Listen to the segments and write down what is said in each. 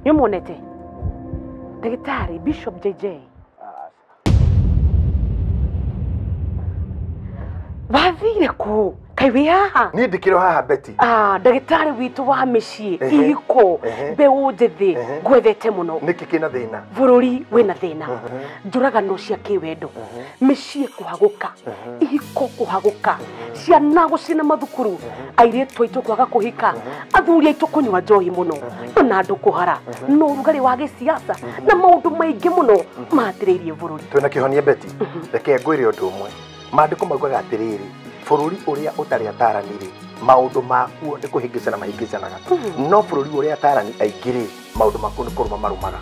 Nĩmuonete Ndagĩtarĩ Bishop JJ. Wathire ku kai wi haha ni ndikiro haha Betty. Ndagĩtarĩ witũ wa mĩciĩ ihiko mbeũ njĩthĩ gwethete mũno. Niki kina thina Bũrũri wĩna thĩna njũragano cia kĩwendo mĩciĩ kũhagũka ihiko kũhagũka ciana gũcina mathukuru airĩtu aitũ kwaga kũhika athuri aitũ kũnyua njohi mũno na andũ kũhara no rugarĩ wa gĩsiasa na maũndũ maingĩ mũno mahatĩrĩirie bũrũri. Twĩna kĩhonia Betty. Reke ngwĩre ũndũ ũmwe. Maandĩko maugaga atĩrĩrĩ, bũrũri ũrĩa ũtarĩ ataranire maũndũ makuo nĩ kũhĩngĩcana mahĩngĩcanaga no bũrũri ũrĩa atarani aingĩrĩ maũndũ makuo nĩ kũrũma marumaga.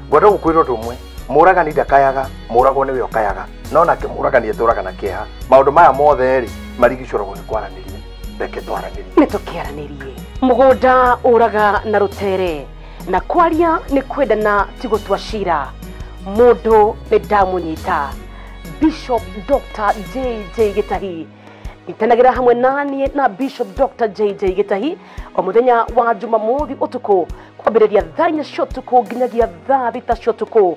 Ngwenda gũkwĩra ũndũ ũmwe, mũragani ndakayaga, mũragwo nĩwe ũkayaga, no nake mũragani etũraga na kĩeha. Maũndũ maya mothe rĩ marigicũragwo nĩ kwaranĩria. Reke twaranĩrie. Nĩ tũkĩaranĩrie. Mũgũnda ũraga na rũtere na kwaria nĩ kwendana ti gũtua cira. Mũndũ nĩ ndamũnyita. Bishop Dr. JJ Gĩtahi itenagĩra hamwe naniĩ na Bishop Dr. JJ Gĩtahi o mũthenya wa Jumamothi ũtukũ kwambĩrĩria thaa 4 cia ũtukũ nginyagia thaa 6 cia ũtukũ.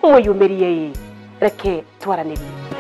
Mwĩyumĩrie, reke twaranĩrie.